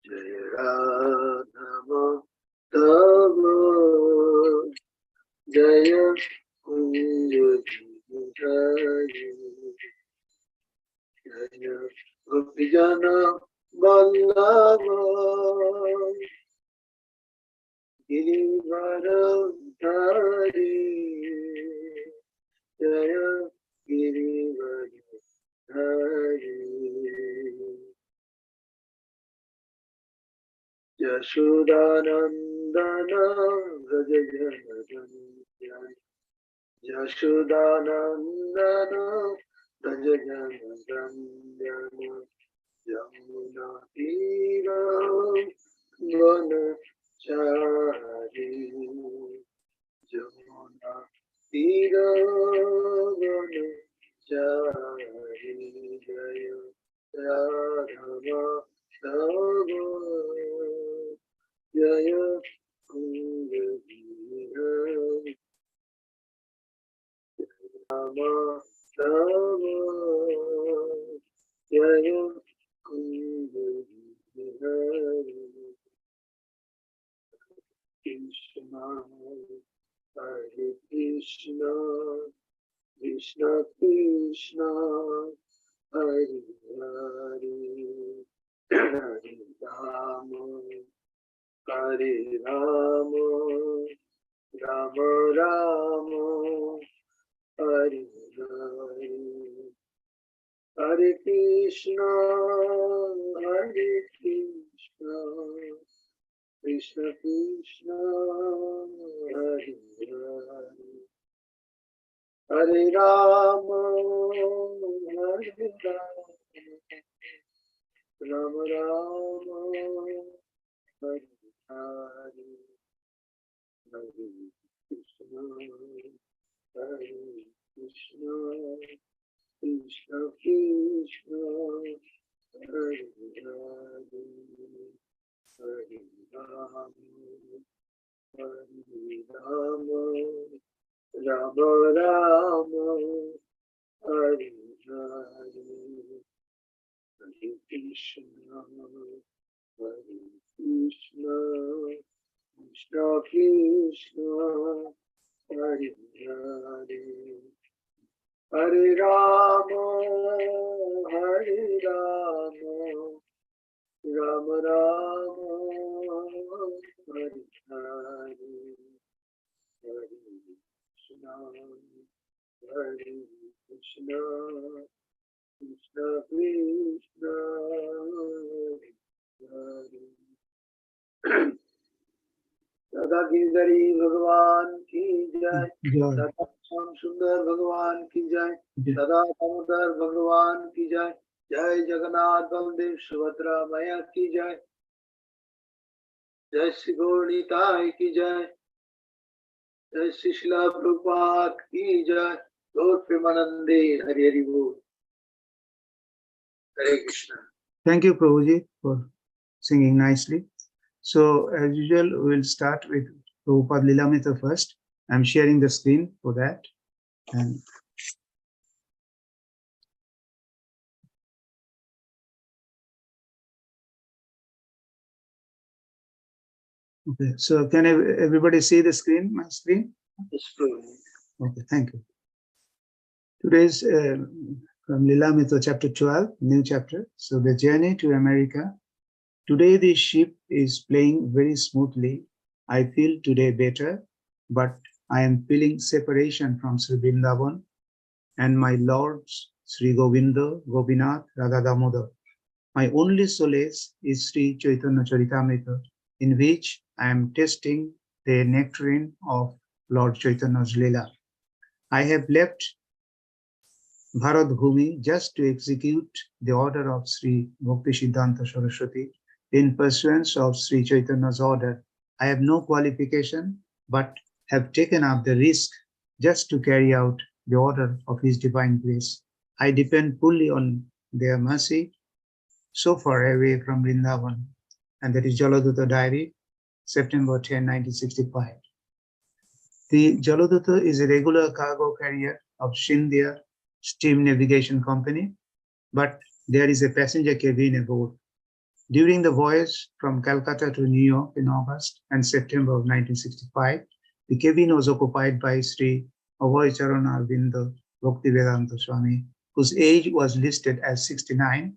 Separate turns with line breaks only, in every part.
Jaya Radha Madhava Jaya Kunja Bihari Jaya Gopijana Vallabha Girivaradhari Jaya Girivaradhari Yashodanandana Vraja Janadanya Yashodanandana Vraja Janadanya Yamuna Tira Vanachari Yamuna Tira Vanachari Jaya Radha Madhava Jaya Kunja Bihari Madhava Jaya Kunja Bihari Krishna Hare Krishna Krishna Krishna Hare Hare Hare Rama Hare Rama Rama Rama Hare Hare Hare Krishna Krishna Krishna Hare Hare Hare Rama Hare Rama Rama Rama Hare Hare Hare Krishna Krishna Krishna Krishna Hare Hare Hare Rama Hare Rama Rama Rama Hare Hare Hare Krishna Krishna Krishna Hare Hare Hare Rama Hare Rama Rama Rama Hare Hare Hare Krishna Krishna Krishna Krishna Hare Hare दादा गिरधरी भगवान की जय दादा श्याम सुंदर भगवान की जय दादा दामोदर भगवान की जय जय जगन्नाथ बलदेव सुभद्रा मैया की जय जय श्री गौरनिताय की जय जय श्री शिला प्रभुपाद की जय गौर प्रेमानंदे हरि हरि बोल Hare Krishna.
Thank you, Prabhuji, for singing nicely. So, as usual, we will start with Prabhupada Lilamrita first. I'm sharing the screen for that. And okay, so can everybody see the screen, my screen?
Yes, Prabhu.
Okay, thank you. Today's from Lilamrita chapter 12, new chapter. So the journey to America. Today the ship is playing very smoothly. I feel today better, but I am feeling separation from Sri Vrindavan and my lords Sri Govinda, Gopinath, Radha Damodar. My only solace is Sri Chaitanya Charitamrita, in which I am tasting the nectarine of Lord Chaitanya's Leela. I have left Bharat Bhumi just to execute the order of Sri Bhakti Siddhanta Saraswati in pursuance of Sri Chaitanya's order. I have no qualification, but have taken up the risk just to carry out the order of His divine grace. I depend fully on their mercy, so far away from Vrindavan. And that is Jaladuta Diary, September 10, 1965. The Jaladuta is a regular cargo carrier of Scindia Steam Navigation Company, but there is a passenger cabin aboard. During the voyage from Calcutta to New York in August and September of 1965, the cabin was occupied by Sri Abhay Charan Bhaktivedanta Swami, whose age was listed as 69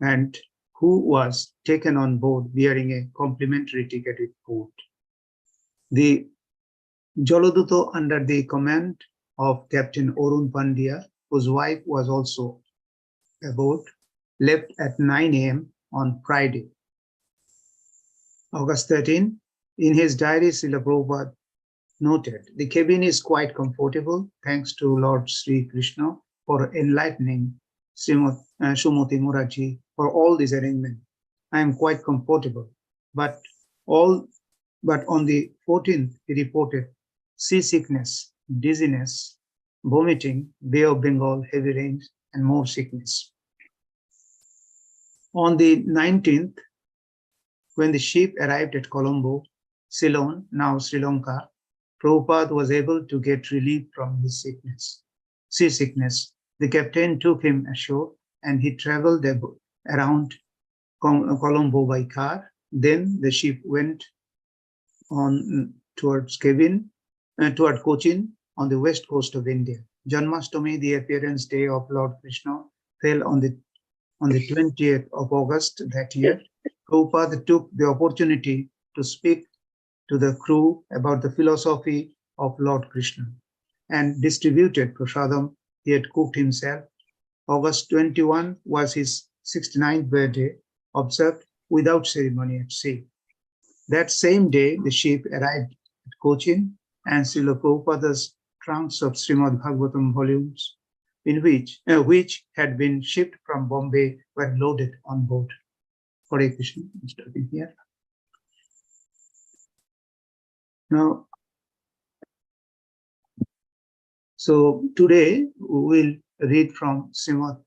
and who was taken on board bearing a complimentary ticket with food. The Jaladuto, under the command of Captain Arun Pandya, whose wife was also aboard, left at 9 a.m. on Friday, August 13. In his diary, Srila Prabhupada noted, the cabin is quite comfortable thanks to Lord Sri Krishna for enlightening Srimati Muraji for all this arrangement. I am quite comfortable, but on the 14th he reported seasickness, dizziness, vomiting, Bay of Bengal, heavy rains, and more sickness. On the 19th, when the ship arrived at Colombo, Ceylon, now Sri Lanka, Prabhupada was able to get relief from his seasickness. The captain took him ashore and he traveled around Colombo by car. Then the ship went on toward Cochin on the west coast of India. Janmashtami, the appearance day of Lord Krishna, fell on the 20th of August that year. Prabhupada took the opportunity to speak to the crew about the philosophy of Lord Krishna and distributed prasadam he had cooked himself. August 21 was his 69th birthday, observed without ceremony at sea. That same day, the ship arrived at Cochin, and Srila Prabhupada's trunks of Srimad Bhagavatam volumes, which had been shipped from Bombay, were loaded on board. Hare Krishna, I'm stopping here. Now, so today we will read from Srimad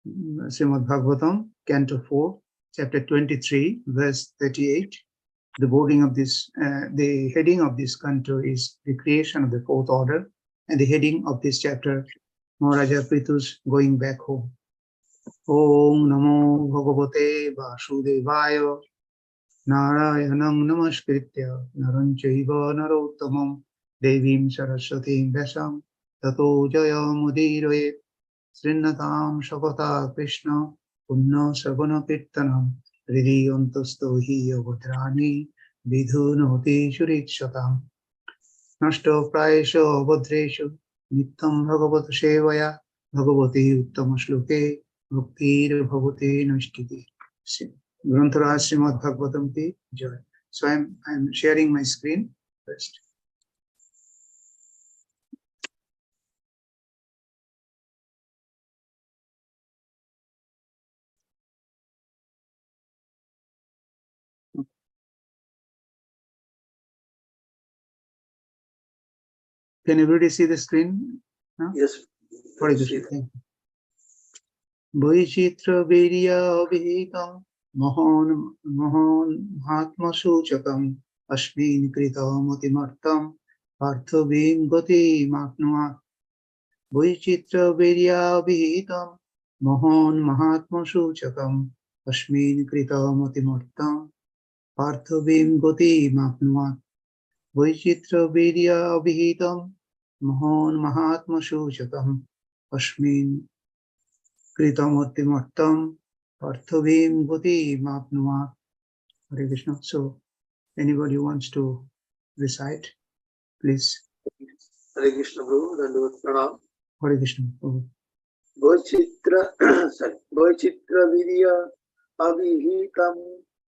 Bhagavatam, Canto 4, Chapter 23, verse 38. The wording of this, the heading of this canto is the creation of the fourth order, and the heading of this chapter, Maharaja Prithu's going back home. Om Namo Bhagavate Vasudevaya Narayanam Namaskritya Naranchaiva Narottamam Devim Saraswatim Vesam Tato Jaya Mudirayet Srinnatam Shakata Krishna Punna Savana Kirtanam Ridi Antasto Hi Avadrani Vidhunoti Shurikshatam Nashto Praesho Avadreshu Nittam Bhagavata Sevaya Bhagavati Uttama Shloke Bhaktir Bhavati Nushtiti. Grantaraj Srimad Bhagavatam Ki Jai. So I'm sharing my screen first. Can everybody see the screen? No?
Yes.
Hare Krishna. Thank you. Vaishitra Virya Abhitam Mahan Mahatma Suchakam Ashmin Kritam Atimartam Parthavim Gati Maknua Vaishitra Virya Abhitam Mahan Mahatma Suchakam Ashmin Kritam Atimartam Parthavim Gati Maknua Vaishitra Virya Abhitam Mahan Mahatma Suchakam Ashmin Kritamurti Martam Parthavim Gati Mapnuma. Hare Krishna. So, anybody wants to recite, please.
Hare Krishna Prabhu, Dandavat Pranam.
Hare Krishna.
Vaishitra Virya Abhihitam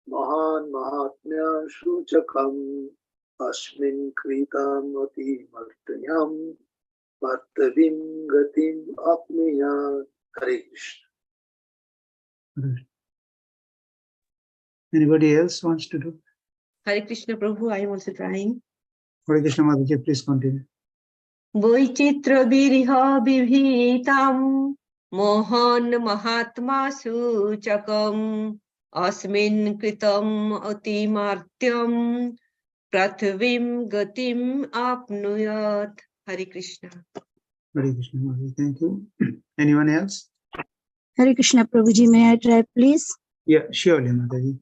Mahan Mahatmya Suchakam Ashmin Kritam Ati Martanyam Parthavim Gatim Apniyat. Hare Krishna.
Anybody else wants to do?
Hare Krishna Prabhu, I am also trying.
Hare Krishna Mataji, please continue.
Vaishitra Virha Vibhitam Mohan Mahatma Suchakam Asmin Kritam Atimartyam Prathvim Gatim Apnuyat. Hare Krishna.
Hare Krishna Mataji, thank you. Anyone else?
Hare Krishna Prabhuji, may I try please?
Yeah, surely, Mataji.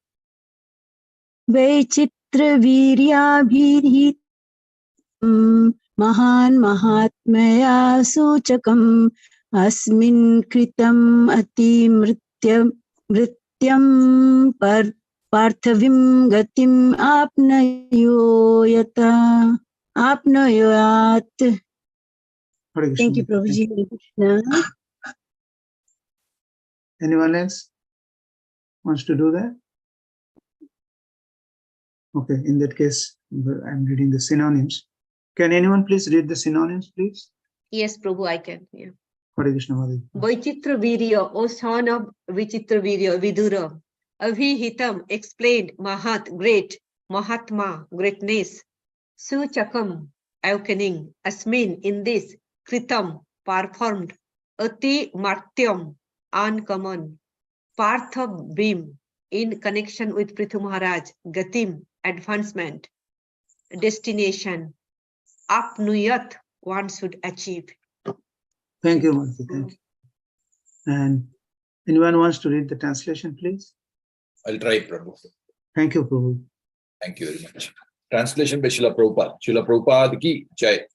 वैचित्रवीर्याभिहितं महान् महात्मया सूचकम् अस्मिन् कृतम् अतिमृत्यं पार्थवीं गतिम् आपनोयात्.
Hare Krishna.
Thank you, Prabhuji. Hare Krishna.
Anyone else wants to do that? Okay, in that case, I'm reading the synonyms. Can anyone please read the synonyms, please?
Yes, Prabhu, I can. Yeah.
Hare Krishna, Mataji.
Vaichitra Virya, O son of Vichitra Virya, Vidura. Abhihitam, explained, Mahat, great, Mahatma, greatness. Suchakam, awakening. Asmin, in this. Kritam, performed. Ati Martyam, uncommon. Partha Bhim, in connection with Prithu Maharaj. Gatim, advancement. Destination. Apnuyat, one should achieve.
Thank you, Mataji. Thank you. And anyone wants to read the translation, please?
I'll try, Prabhu.
Thank you, Prabhu.
Thank you very much. Translation by Srila Prabhupada. Srila Prabhupada ki jai.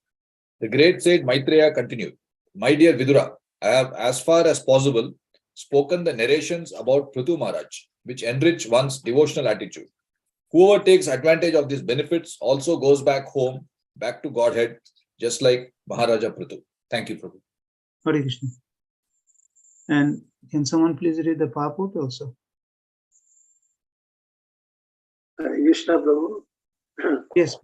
The great sage Maitreya continued. My dear Vidura, I have as far as possible spoken the narrations about Prithu Maharaj, which enrich one's devotional attitude. Whoever takes advantage of these benefits also goes back home, back to Godhead, just like Maharaja Prithu. Thank you, Prabhu.
Hare Krishna. And can someone please read the purport also?
Krishna Prabhu.
Yes.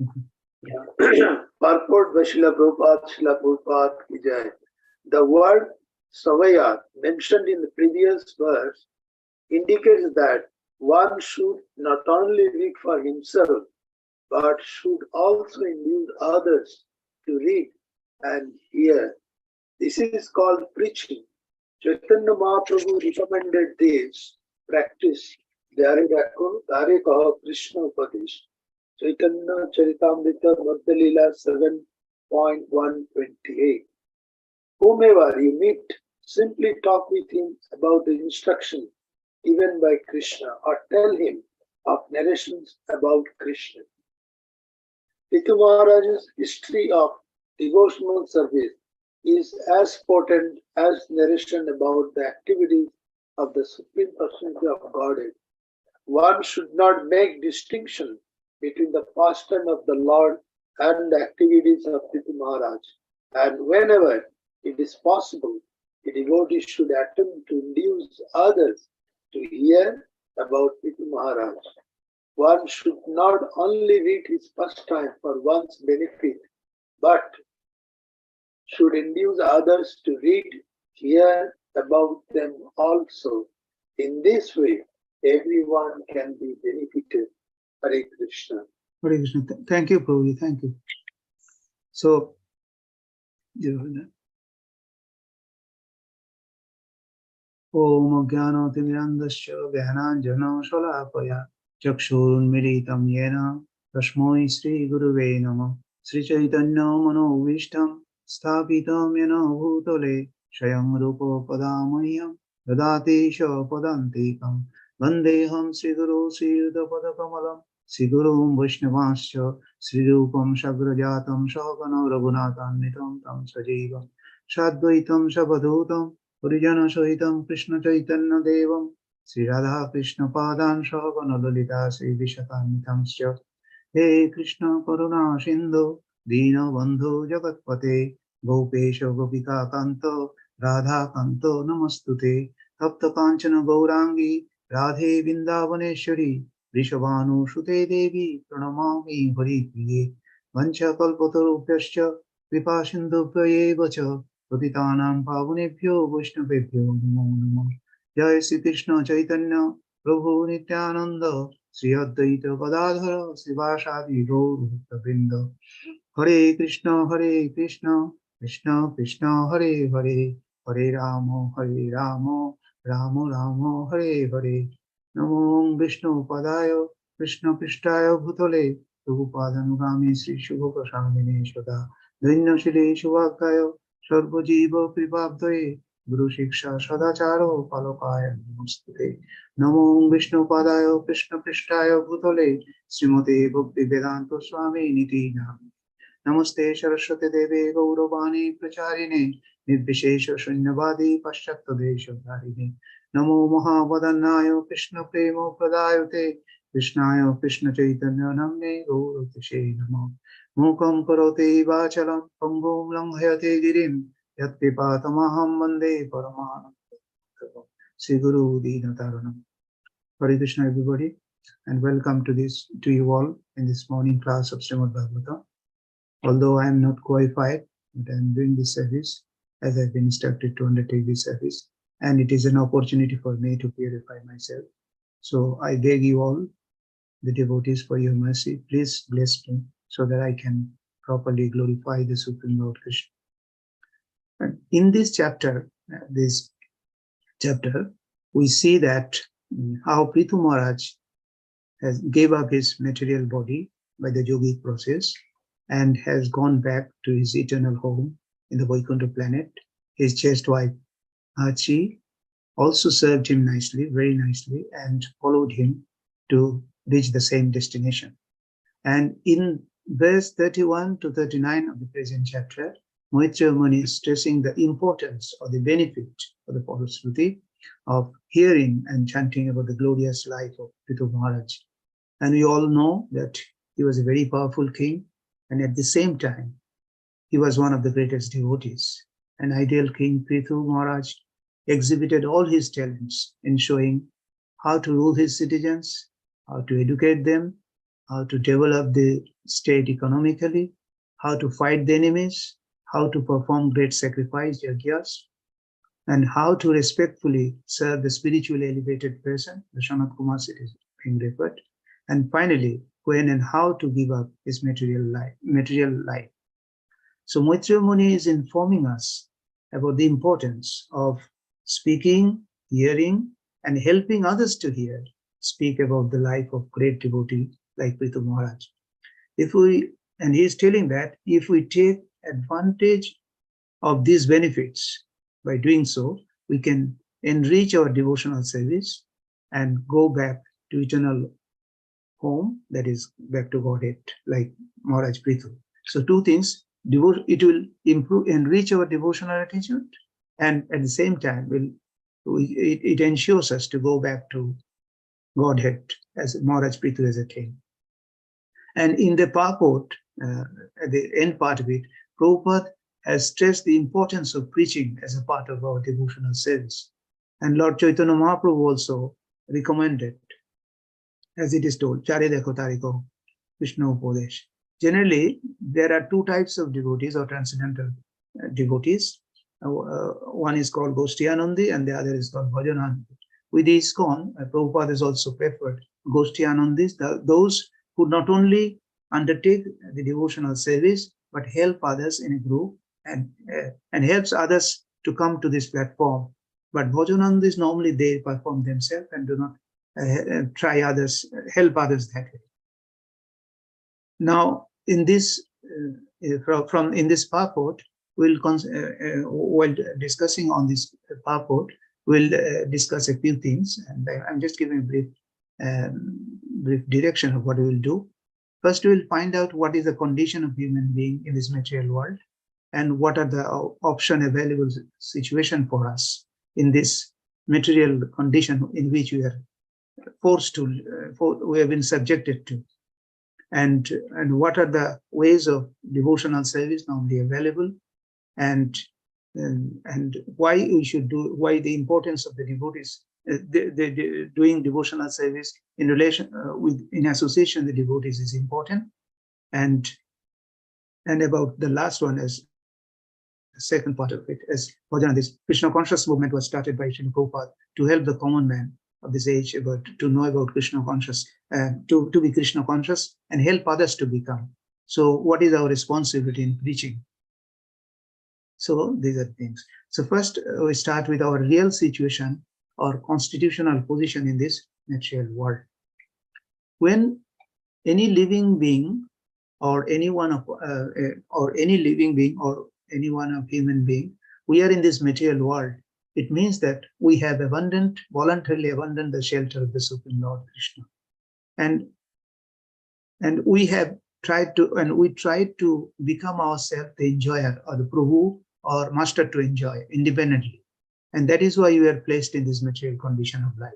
Purport by Srila Prabhupada ki jai. The word savaya mentioned in the previous verse indicates that one should not only read for himself, but should also induce others to read and hear. This is called preaching. Chaitanya Mahaprabhu recommended this practice. Dare Kaha Krishna Upadesh. Chaitanya Charitamrita Madhya Leela 7.128. Whomever you meet, simply talk with him about the instruction given by Krishna or tell him of narrations about Krishna. Prithu Maharaj's history of devotional service is as potent as narration about the activities of the Supreme Personality of Godhead. One should not make distinction between the pastime of the Lord and the activities of Prithu Maharaj. And whenever it is possible, the devotee should attempt to induce others to hear about Prithu Maharaj. One should not only read his pastime for one's benefit, but should induce others to read, hear about them also. In this way, everyone can be benefited. Hare Krishna.
Hare Krishna. Thank you, Prabhu. Thank you. So, Om Jnana Timirandasya Gyananjana Shalakaya Chakshurunmilitam Yena Tasmai Sri Guruve Namah Sri Chaitanya Manovishtam Sthapitam Yena Bhutale Shayam Rupa Padamayam Dadati Padantikam Vandeham Sri Guru Sri Yuddha Padakamalam Sri Gurum Vaishnavasya Sri Rupam Shagrajatam Shahakana Raghunathanitam Tam Sajivam Shadvaitam Shabadhutam Purijana Sahitam Krishna Chaitanya Devam Sri Radha Krishna Padan Shahagana Lalita Sri Vishakamitamsya He Krishna Karuna Sindhu Dina Bandhu Jagatpate Gopesha Gopika Kanto Radha Kanto Namastute Tapta Kanchana Gaurangi Radhe Vrindavaneshwari Rishabhanu Shute Devi Pranamami Hari Priye Vancha Kalpatarupyascha Kripa Sindhupya Vacha Patitanam Pavunebhyo Vaishnavebhyo Namo Namo Jai Sri Krishna Chaitanya Prabhu Nityananda Sri Advaita Gadadhara Sivasadi Gaur Bhaktavrinda Hare Krishna Krishna Krishna Hare Hare Hare Rama Rama Rama Hare Hare Namo Vishnu Padaya Krishna Pishtaya Bhutale Prabhupadanugami Sri Shubhakashamine Shada Dainya Shri Shubhakaya Sarva Jiva Pribhavdaye Guru Shiksha Sadacharo Palokaya Namaste. Namo Vishnu Padaya Krishna Prishtaya Bhutale Srimate Bhakti Vedanta Swami Niti Nami. Namaste Saraswati Deve Gauravani Pracharine Nirvishesha Shunyavadi Paschakta Desha Dharini. Namo Mahavadannaya Krishna Premo Pradayate Krishnaya Krishna Chaitanya Namne Gauratishe Namo. Mukam Karote Vachalam Pangum Langhayate Girim Yatpipatamaham Vande Paramanam. Sri Guru Dinataranam. Hare Krishna everybody, and welcome to you all in this morning class of Srimad Bhagavatam. Although I am not qualified, but I am doing this service as I have been instructed to undertake this service, and it is an opportunity for me to purify myself. So I beg you all, the devotees, for your mercy, please bless me so that I can properly glorify the Supreme Lord Krishna. And in this chapter, we see that how Prithu Maharaj has gave up his material body by the yogic process and has gone back to his eternal home in the Vaikuntha planet. His chaste wife, Achi, also served him nicely, very nicely, and followed him to reach the same destination. And in verse 31 to 39 of the present chapter, Maitreya Muni is stressing the importance or the benefit of the Parashruti of hearing and chanting about the glorious life of Prithu Maharaj. And we all know that he was a very powerful king, and at the same time, he was one of the greatest devotees. An ideal king, Prithu Maharaj, exhibited all his talents in showing how to rule his citizens, how to educate them, how to develop the state economically, how to fight the enemies, how to perform great sacrifice, yagyas, and how to respectfully serve the spiritually elevated person, the Sanat Kumar is being referred, and finally, when and how to give up his material life. So Maitreya Muni is informing us about the importance of speaking, hearing, and helping others to hear, speak about the life of great devotee like Prithu Maharaj. And he is telling that if we take advantage of these benefits, by doing so, we can enrich our devotional service and go back to eternal home, that is back to Godhead, like Maharaj Prithu. So two things, it will enrich our devotional attitude, and at the same time, it ensures us to go back to Godhead as Maharaj Prithu as a king. And in the purport, at the end part of it, Prabhupada has stressed the importance of preaching as a part of our devotional service. And Lord Chaitanya Mahaprabhu also recommended, as it is told, Chare Dekho Tariko, Krishna Upadesh. Generally, there are two types of devotees or transcendental devotees. One is called Goshtiyanandi and the other is called Bhajanandi. With the ISKCON, Prabhupada has also preferred Goshtiyanandis, those who not only undertake the devotional service, but help others in a group and helps others to come to this platform. But Bhajanandis, normally they perform themselves and do not help others that way. Now, in this purport, while discussing on this purport, we'll discuss a few things, and I'm just giving a brief direction of what we will do. First, we'll find out what is the condition of human being in this material world, and what are the option available situation for us in this material condition in which we are we have been subjected to, and what are the ways of devotional service normally available, and why the importance of the devotees doing devotional service in relation in association with the devotees is important, and about the last one as the second part of it, as this Krishna conscious movement was started by Srila Prabhupada to help the common man of this age to know about Krishna conscious, to be Krishna conscious and help others to become. So what is our responsibility in preaching? So these are things. So first we start with our real situation or constitutional position in this material world. When any living being or any one of human being, we are in this material world, it means that we have voluntarily abandoned the shelter of the Supreme Lord Krishna. And we tried to become ourselves the enjoyer or the Prabhu or master to enjoy independently. And that is why we are placed in this material condition of life.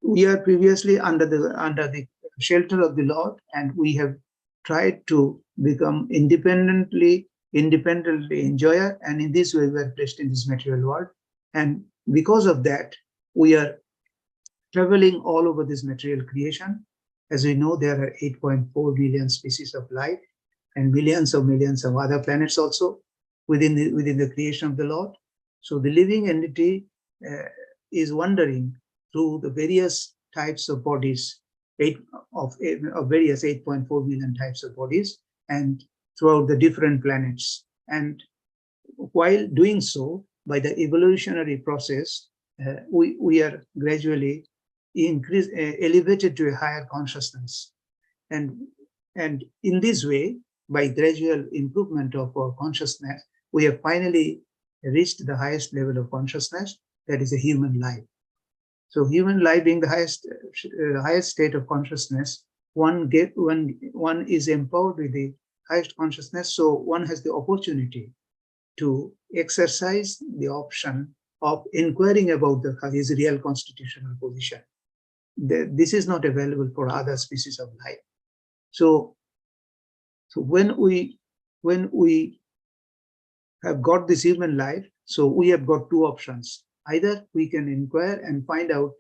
We are previously under the shelter of the Lord, and we have tried to become independently enjoyer, and in this way we are placed in this material world. And because of that, we are traveling all over this material creation. As we know, there are 8.4 billion species of life and millions of other planets also within the creation of the Lord. So the living entity is wandering through the various types of bodies, various 8.4 billion types of bodies, and throughout the different planets. And while doing so, by the evolutionary process, we are gradually elevated to a higher consciousness. And in this way, by gradual improvement of our consciousness, we have finally reached the highest level of consciousness, that is a human life. So human life being the highest state of consciousness, one is empowered with the highest consciousness, so one has the opportunity to exercise the option of inquiring about his real constitutional position. This is not available for other species of life. So when we have got this human life, so we have got two options. Either we can inquire and find out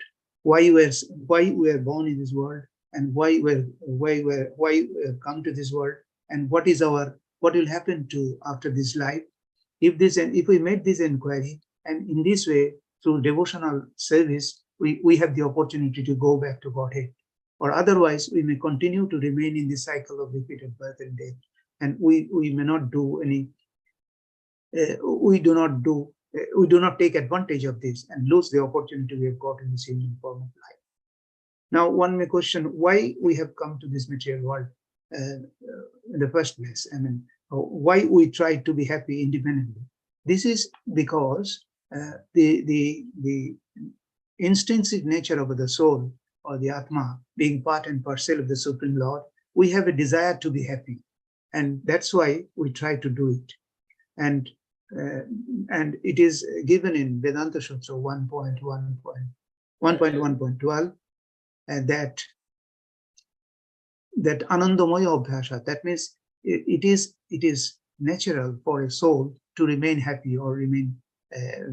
why we are born in this world, and why we have come to this world, and what will happen to after this life. If we make this inquiry, and in this way, through devotional service, we have the opportunity to go back to Godhead. Or otherwise, we may continue to remain in the cycle of repeated birth and death, and we may not do any. We do not take advantage of this and lose the opportunity we have got in this human form of life. Now, one may question why we have come to this material world in the first place. I mean, why we try to be happy independently. This is because the intrinsic nature of the soul, or the Atma, being part and parcel of the Supreme Lord, we have a desire to be happy, and that's why we try to do it. And it is given in Vedanta Sutra 1.1.12, and that Anandamoya Abhyasa, that means it is natural for a soul to remain happy or remain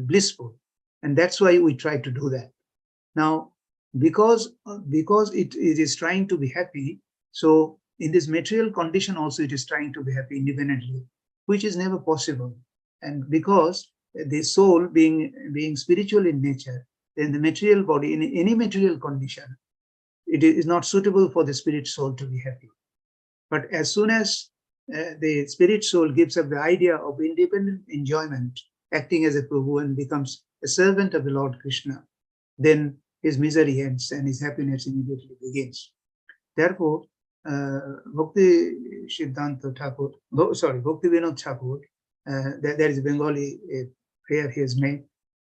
blissful, and that's why we try to do that. Now, because it is trying to be happy, so in this material condition also it is trying to be happy independently, which is never possible. And because the soul being spiritual in nature, then the material body in any material condition, it is not suitable for the spirit soul to be happy. But as soon as the spirit soul gives up the idea of independent enjoyment, acting as a Prabhu, and becomes a servant of the Lord Krishna, then his misery ends and his happiness immediately begins. Therefore, Bhakti Vinod Thakur, there is a Bengali prayer he has made.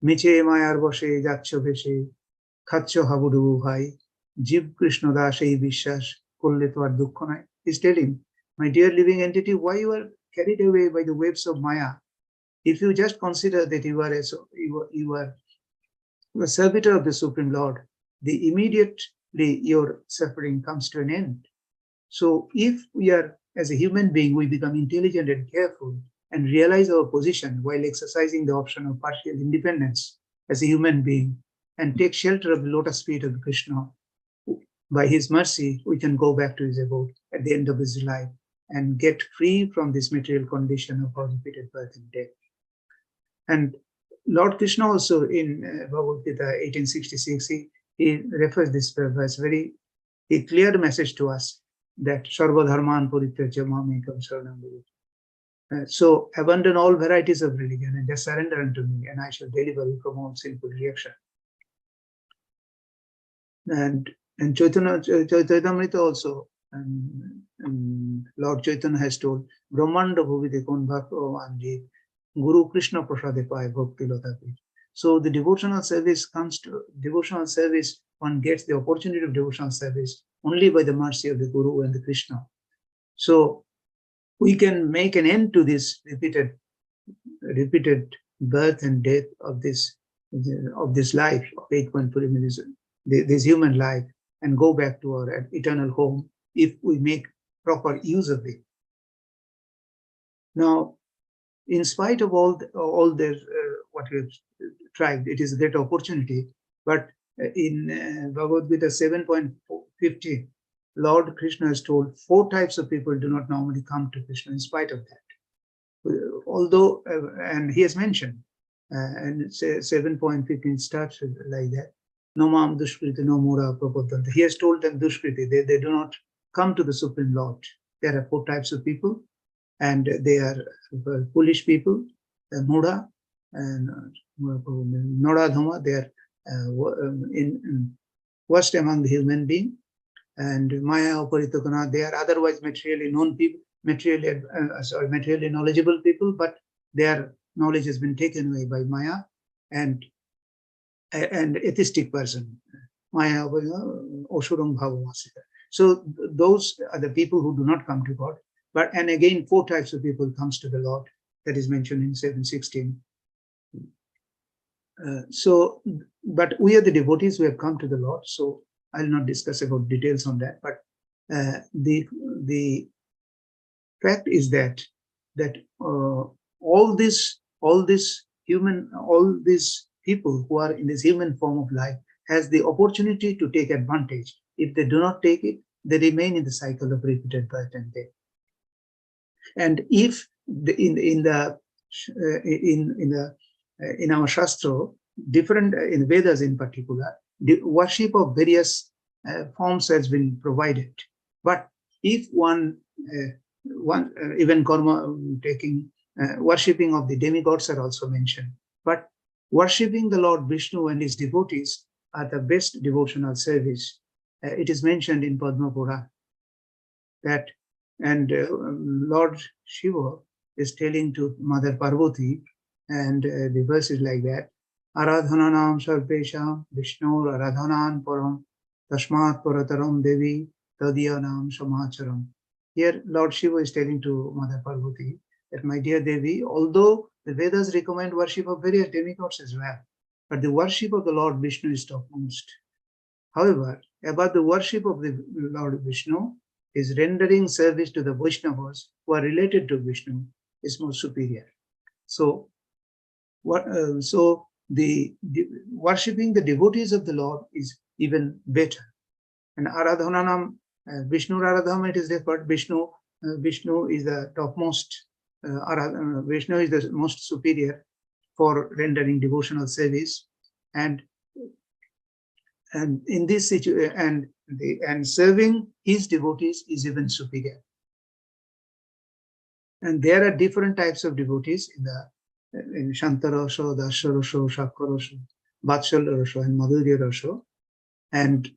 Miche mayar boshe jaccho beshe khacho habudu bhai Jiv Krishna das ei bishas korle toar dukkho nai. He's telling, my dear living entity, why you are carried away by the waves of Maya? If you just consider that you are a servitor of the Supreme Lord, immediately your suffering comes to an end. So if we are, as a human being, we become intelligent and careful and realize our position while exercising the option of partial independence as a human being, and take shelter of the lotus feet of Krishna, by his mercy, we can go back to his abode at the end of his life and get free from this material condition of our repeated birth and death. And Lord Krishna also in Bhagavad Gita 1866, he refers this verse, a clear message to us that Sarva Dharman Parityajya Mamekam Saranam Vraja. So abandon all varieties of religion and just surrender unto me, and I shall deliver you from all sinful reaction. And Chaitamrita also, and Lord Chaitanya has told, Brahmanda Bhuvi Dekon Bhakta Anji, Guru Krishna Prasade Pai Bhakti Latapi. So the devotional service comes to devotional service, one gets the opportunity of devotional service only by the mercy of the Guru and the Krishna. So we can make an end to this repeated birth and death of this life of 8.4 this human life, and go back to our eternal home if we make proper use of it. Now, in spite of all the what we have tried, it is a great opportunity. But in Bhagavad Gita 7.50, Lord Krishna has told 4 types of people do not normally come to Krishna in spite of that. Although, and he has mentioned, and 7.15 starts like that. No mam dushkriti, no mura prapadanta. He has told them dushkriti, they do not come to the Supreme Lord. There are 4 types of people, and they are foolish people, mura, and noradhama, they are worst among the human beings, and maya uparitakana, they are otherwise materially known people, materially knowledgeable people, but their knowledge has been taken away by maya, and atheistic person, maya osuram bhavamasita. So those are the people who do not come to God. But and again, 4 types of people comes to the Lord, that is mentioned in 7:16. But we are the devotees who have come to the Lord, so I'll not discuss about details on that. But the fact is that all these people who are in this human form of life has the opportunity to take advantage. If they do not take it, they remain in the cycle of repeated birth and death. And if in our Shastra, different in Vedas in particular, the worship of various forms has been provided. But if one even karma taking worshipping of the demigods are also mentioned. But worshipping the Lord Vishnu and his devotees are the best devotional service. It is mentioned in Padma Purana that, and Lord Shiva is telling to Mother Parvati, and the verse is like that: Aradhananam sarvesham Vishnu aradhanan param tasmat parataram devi tadyanam samacharam. Here Lord Shiva is telling to Mother Parvati that, my dear Devi, although the Vedas recommend worship of various demigods as well, but the worship of the Lord Vishnu is topmost. However, about the worship of the Lord Vishnu is rendering service to the Vaishnavas who are related to Vishnu is more superior. So, the worshipping the devotees of the Lord is even better. And Aradhananam, Vishnu Aradham, it is referred, Vishnu is the topmost, Vishnu is the most superior for rendering devotional service, and in this situation, and serving his devotees is even superior. And there are different types of devotees in Shantarasha, Dasharasha, Shakarasha, Vatsalarasha, and Madhurya-rasha. And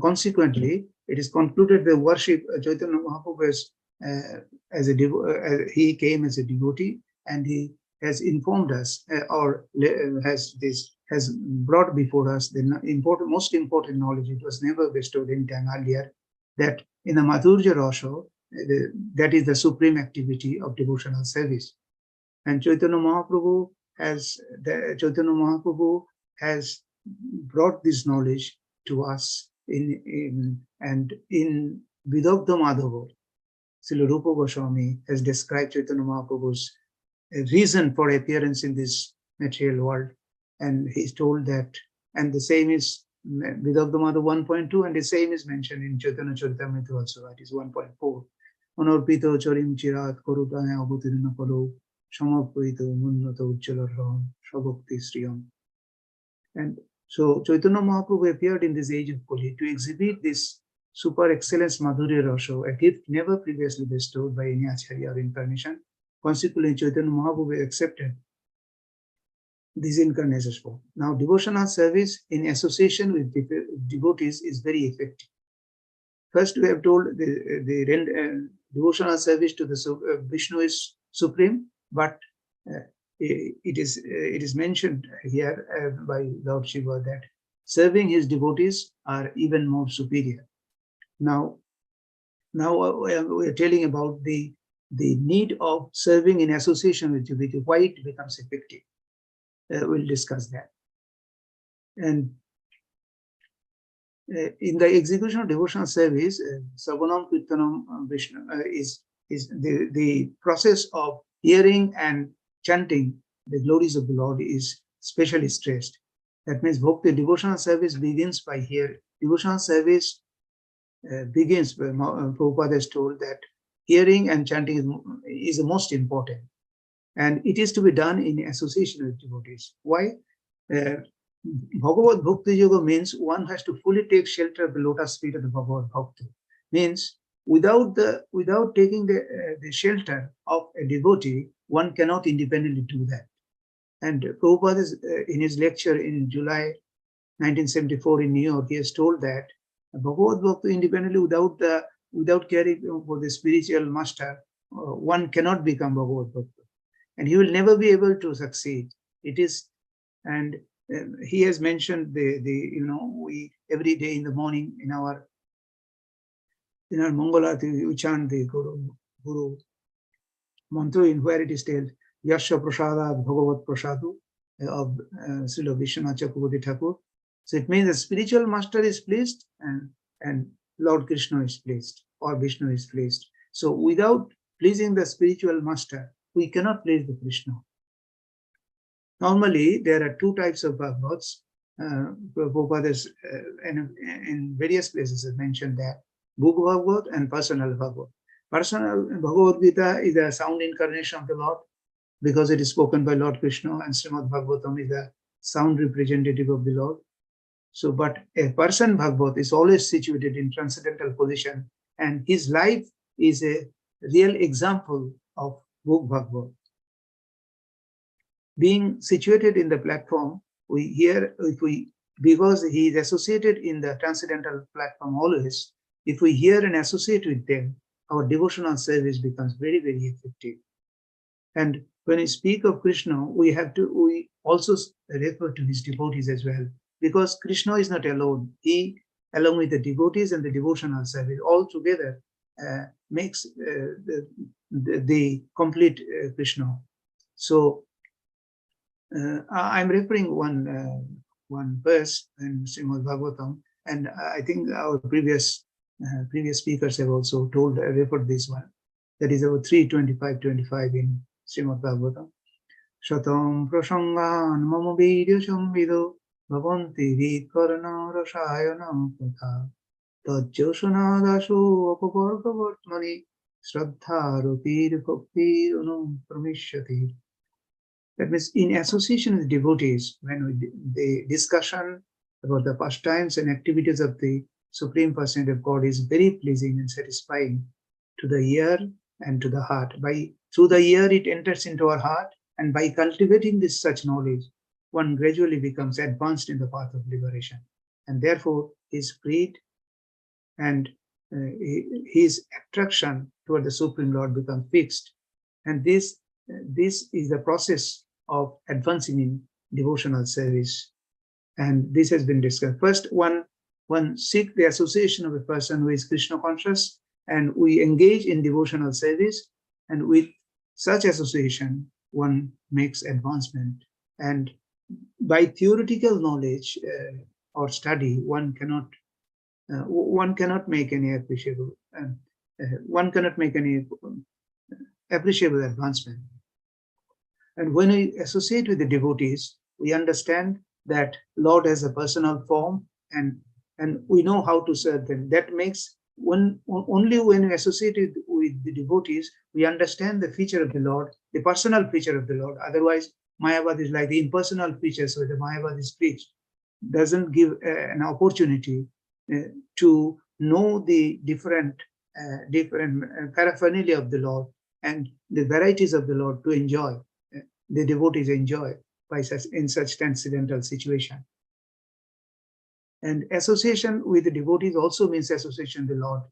consequently, it is concluded the worship Chaitanya Mahaprabhu he came as a devotee, and he has informed us has brought before us the most important knowledge. It was never bestowed any time earlier, that in the Madhurya Rasha, that is the supreme activity of devotional service. And Chaitanya Mahaprabhu has brought this knowledge to us in Vidagdha Madhava. Srila Rupa Goswami has described Chaitanya Mahaprabhu's reason for appearance in this material world, and he's told that, and the same is Vidagdha Madhava 1.2, and the same is mentioned in Chaitanya Charitamrita also, that is 1.4. Anarpito charim chirat korutaya avutirna palo samapuito munnata ujjalarham shabhakti sriyam. And so Chaitanya Mahaprabhu appeared in this age of Kali to exhibit this super excellence Madhurya Rasha, a gift never previously bestowed by any Acharya or incarnation. Consequently, Chaitanya Mahaprabhu accepted these incarnations form. Now, devotional service in association with devotees is very effective. First, we have told the devotional service to the Vishnu is supreme, but it is mentioned here by Lord Shiva that serving his devotees are even more superior. Now we are telling about the need of serving in association with devotee, why it becomes effective. We'll discuss that. And in the execution of devotional service, Sarvanam Kirtanam Vishnu is the process of hearing and chanting the glories of the Lord is specially stressed. That means Bhakti devotional service begins by hearing. Devotional service begins, Prabhupada has told that hearing and chanting is the most important. And it is to be done in association with devotees. Why? Bhagavad Bhakti Yoga means one has to fully take shelter of the lotus feet of the Bhagavad Bhakti. Means without taking the shelter of a devotee, one cannot independently do that. And Prabhupada is, in his lecture in July 1974 in New York, he has told that Bhagavad Bhakti independently without caring for the spiritual master, one cannot become Bhagavad Bhakti. And he will never be able to succeed. It is, and he has mentioned we every day in the morning in our Mangalarati we chant the Guru mantra in where it is told Yasha Prasada Bhagavat Prasadu of Srila Vishwanath Chakravarti Thakur. So it means the spiritual master is pleased and Lord Krishna is pleased or Vishnu is pleased. So without pleasing the spiritual master, we cannot please the Krishna. Normally, there are two types of Bhagavats. Prabhupada in various places has mentioned that Book Bhagavat and Personal Bhagavat. Personal Bhagavad Gita is a sound incarnation of the Lord because it is spoken by Lord Krishna, and Srimad Bhagavatam is a sound representative of the Lord. So, but a person Bhagavat is always situated in transcendental position, and his life is a real example of Book Bhagavat. Being situated in the platform, because he is associated in the transcendental platform always, if we hear and associate with them, our devotional service becomes very, very effective. And when we speak of Krishna, we also refer to his devotees as well, because Krishna is not alone. He, along with the devotees and the devotional service, all together makes the complete Krishna. So I'm referring one verse in Srimad Bhagavatam, and I think our previous speakers have also referred this one. That is our 3:25:25 in Srimad Bhagavatam. Shatam prasangan mama vidya samvido bhavanti vidkarana rasayanam patha tajjosana dasu apavargavartmani shraddha rupir bhakti unum pramishyati. That means in association with devotees, when the discussion about the pastimes and activities of the Supreme Personality of God is very pleasing and satisfying to the ear and to the heart. Through the ear, it enters into our heart, and by cultivating such knowledge, one gradually becomes advanced in the path of liberation, and therefore is freed, and his attraction toward the Supreme Lord becomes fixed. And this is the process of advancing in devotional service, and this has been discussed. First, one seek the association of a person who is Krishna conscious, and we engage in devotional service, and with such association, one makes advancement. And by theoretical knowledge or study, one cannot make any appreciable advancement. And when we associate with the devotees, we understand that Lord has a personal form, and we know how to serve them. That makes only when we associate with the devotees, we understand the feature of the Lord, the personal feature of the Lord. Otherwise, Mayavad is like the impersonal features where the Mayavad is preached, doesn't give an opportunity to know the different paraphernalia of the Lord and the varieties of the Lord to enjoy. The devotees enjoy in such transcendental situation. And association with the devotees also means association with the Lord.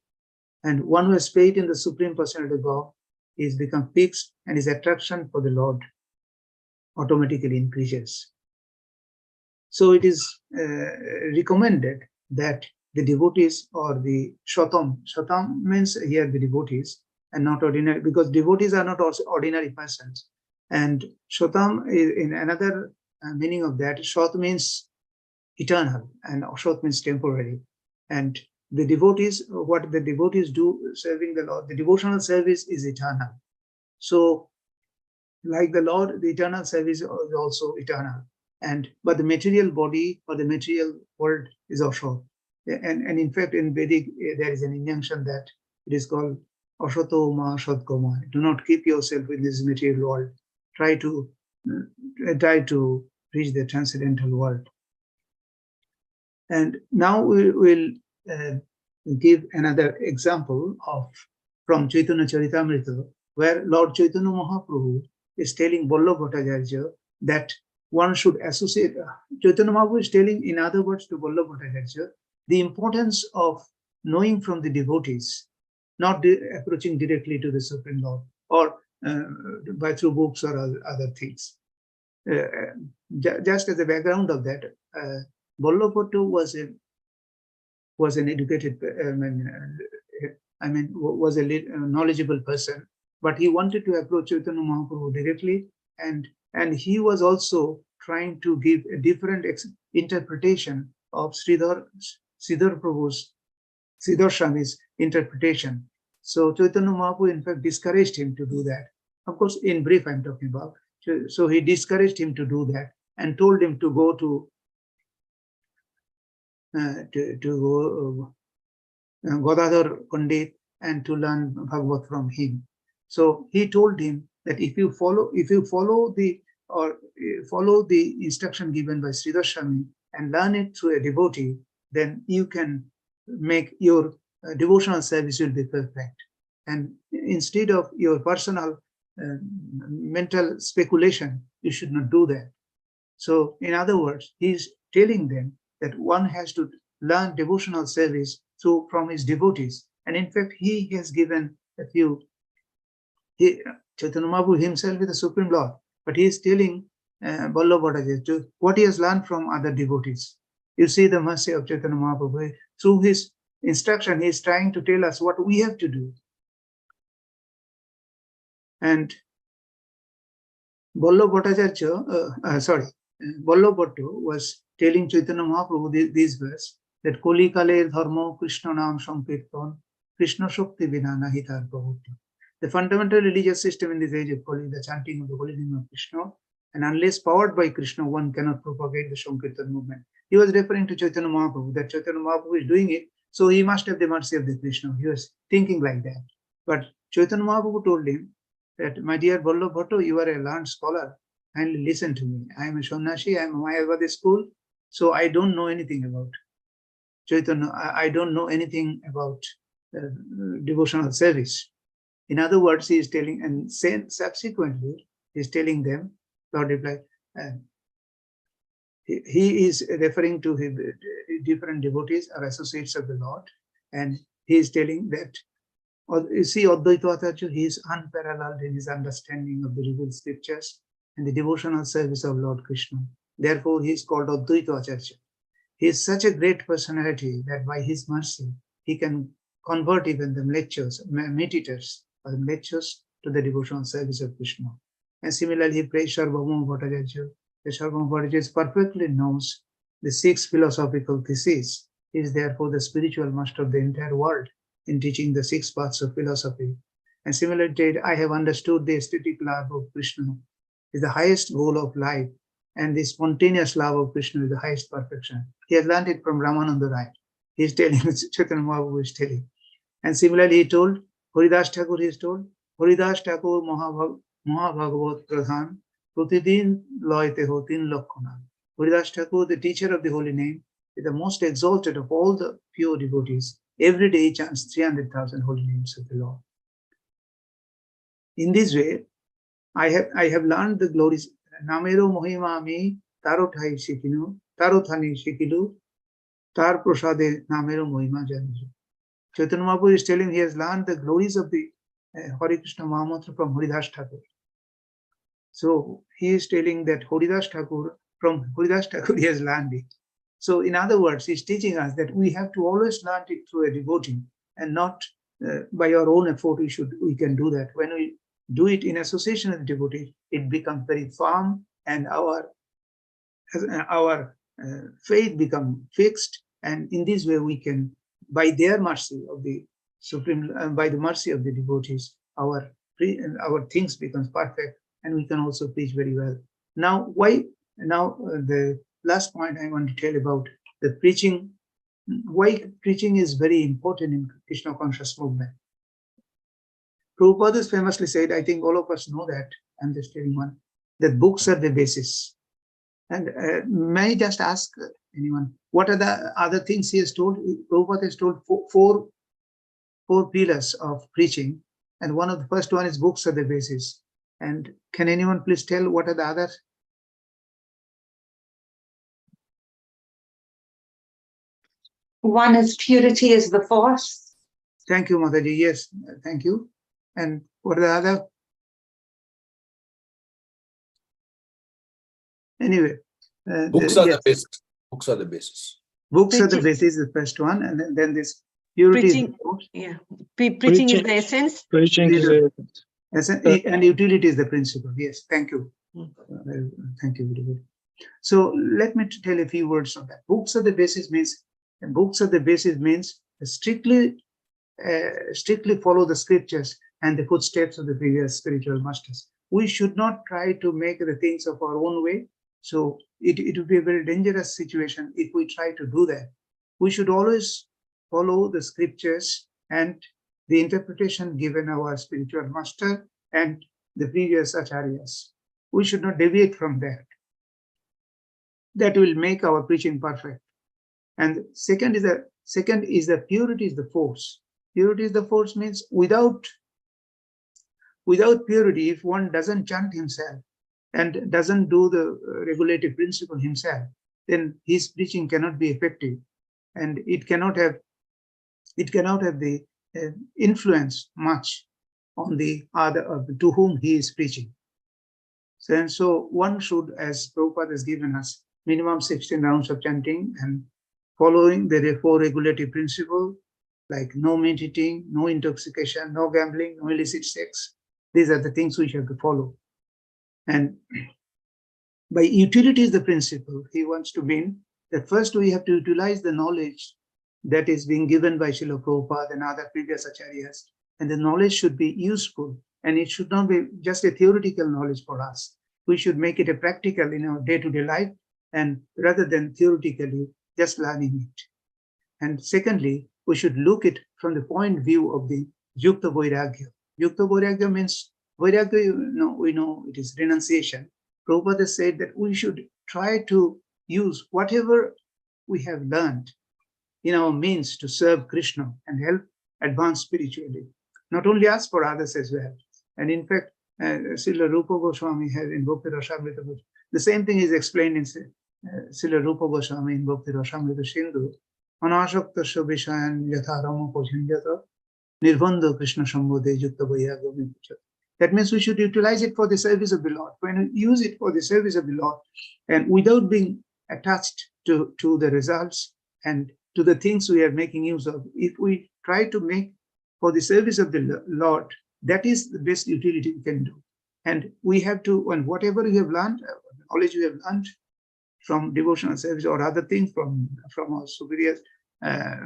And one who has faith in the Supreme Personality of God is become fixed and his attraction for the Lord automatically increases. So it is recommended that the devotees or the Shotam means here the devotees and not ordinary, because devotees are not also ordinary persons. And Shotam is in another meaning of that. Shot means eternal and Ashot means temporary. And the devotees, what the devotees do serving the Lord, the devotional service is eternal. So like the Lord, the eternal service is also eternal. But the material body or the material world is Ashot. And in fact, in Vedic, there is an injunction that it is called Ashoto Ma Shodgoma. Do not keep yourself in this material world. Try to reach the transcendental world. And now we will give another example from Chaitanya Charitamrita, where Lord Chaitanya Mahaprabhu is telling Vallabha Bhattacharya that one should associate. Chaitanya Mahaprabhu is telling, in other words, to Vallabha Bhattacharya the importance of knowing from the devotees, not approaching directly to the Supreme Lord or by through books or other things. Just as a background of that, Vallabha Bhattacharya was an educated, was a knowledgeable person, but he wanted to approach Chaitanya Mahaprabhu directly, and he was also trying to give a different interpretation of Sridhar Swami's interpretation. So Chaitanya Mahaprabhu in fact discouraged him to do that. Of course, in brief I'm talking about. So he discouraged him to do that and told him to go to Godadhar Pandit and to learn Bhagavad from him. So he told him that if you follow the instruction given by Sridhar Swami and learn it through a devotee, then you can make your devotional service will be perfect. And instead of your personal mental speculation, you should not do that. So in other words, he's telling them that one has to learn devotional service from his devotees. And in fact, he has given a few, Chaitanya Mahaprabhu himself is the Supreme Lord, but he is telling Vallabha Bhattacharya what he has learned from other devotees. You see the mercy of Chaitanya Mahaprabhu. Through his instruction, he is trying to tell us what we have to do. And Vallabha Bhattacharya, Vallabha Bhattu was telling Chaitanya Mahaprabhu this verse, that Koli Kale Dharma Krishna Nam Sankirtan Krishna Shakti Vina Nahitar Prabhuta. The fundamental religious system in this age of Kali, the chanting of the holy name of Krishna, and unless powered by Krishna, one cannot propagate the Sankirtan movement. He was referring to Chaitanya Mahaprabhu, that Chaitanya Mahaprabhu is doing it, so he must have the mercy of the Krishna. He was thinking like that. But Chaitanya Mahaprabhu told him that, my dear Vallabha Bhattu, you are a learned scholar, kindly listen to me. I am a Sannyasi, I am a Mayavadi school, so I don't know anything about Chaitanya. I don't know anything about devotional service. In other words, he is telling, and subsequently, he is telling them, Lord replied, he is referring to his different devotees or associates of the Lord, and he is telling that, you see, Advaita Acharya, he is unparalleled in his understanding of the revealed scriptures and the devotional service of Lord Krishna. Therefore, he is called Advaita Acharya. He is such a great personality that by his mercy, he can convert even the lectures, meditators, or lectures to the devotional service of Krishna. And similarly, he praised Sarvabhauma Bhattacharya. The Sarvabhauma Bhattacharya perfectly knows the 6 philosophical theses. He is therefore the spiritual master of the entire world in teaching the 6 paths of philosophy. And similarly, I have understood the aesthetic love of Krishna is the highest goal of life, and the spontaneous love of Krishna is the highest perfection. He has learned it from Ramananda Rai. He is telling, Chaitanya Mahaprabhu is telling. And similarly, he told, Haridas Thakur, he is told, Haridas Thakur Mahabhagavat Pradhan, Pratidin Loite Hotin Lakhana. Haridas Thakur, the teacher of the holy name, is the most exalted of all the pure devotees. Every day he chants 300,000 holy names of the Lord. In this way, I have learned the glories. Namero Mohimami Tarothai Shikinu, Tarothani Shikilu, Tar Prasade Namero Mohima Janju. Chaitanya Mahaprabhu is telling he has learned the glories of the Hare Krishna Mahamantra from Haridas Thakur. So he is telling that Haridas Thakur, from Haridas Thakur he has learned it. So in other words, he's teaching us that we have to always learn it through a devotee and not by our own effort. We can do that. When we do it in association with the devotee, it becomes very firm, and our faith becomes fixed. And in this way, we can, by their mercy of the supreme, by the mercy of the devotees, our things becomes perfect, and we can also preach very well. Now, the last point I want to tell about the preaching, why preaching is very important in Krishna conscious movement. Prabhupada has famously said, I think all of us know that, I'm just telling one, that books are the basis. And may I just ask anyone, what are the other things he has told? Prabhupada has told four pillars of preaching, and one of the first one is books are the basis. And can anyone please tell what are the others?
One is purity is the force.
Thank you, Mataji. Yes, thank you. And what are the other? Anyway.
Books are the basis. Books are the basis.
Books
Preaching.
are the basis, the first one. And then this purity
Preaching.
is the fourth.
Yeah. Preaching is the essence.
Preaching is
And utility is the principle. Yes, thank you. Thank you very good. So let me tell a few words on that. Books are the basis means strictly follow the scriptures and the footsteps of the previous spiritual masters. We should not try to make the things of our own way. So it would be a very dangerous situation if we try to do that. We should always follow the scriptures and the interpretation given our spiritual master and the previous acharyas. We should not deviate from that. That will make our preaching perfect. And second is the purity is the force. Purity is the force means without purity, if one doesn't chant himself and doesn't do the regulative principle himself, then his preaching cannot be effective, and it cannot have the influence much on the other to whom he is preaching. So one should, as Prabhupada has given us, minimum 16 rounds of chanting and following the 4 regulative principles, like no meditating, no intoxication, no gambling, no illicit sex. These are the things we have to follow. And by utility is the principle he wants to mean that first we have to utilize the knowledge that is being given by Srila Prabhupada and other previous acharyas. And the knowledge should be useful, and it should not be just a theoretical knowledge for us. We should make it a practical in our day-to-day life, and rather than theoretically just learning it. And secondly, we should look at from the point of view of the Yukta Vairagya. Yukta Vairagya means, Vairagya, we know it is renunciation. Prabhupada said that we should try to use whatever we have learned in our means to serve Krishna and help advance spiritually. Not only us, for others as well. And in fact, Srila Rupa Goswami has in Bhakti Rasamrita. The same thing is explained in Srila Rupa Goswami in Bhakti Rasamrita Sindhu. Anashaktasya Vishayan Yatha Rama Poshinjata Nirbandha Krishna Sambodhe Yukta Vairagya. That means we should utilize it for the service of the Lord. When we use it for the service of the Lord, and without being attached to the results and to the things we are making use of, if we try to make for the service of the Lord, that is the best utility we can do. And we have to, and whatever you have learned, knowledge you have learned from devotional service or other things from our superiors,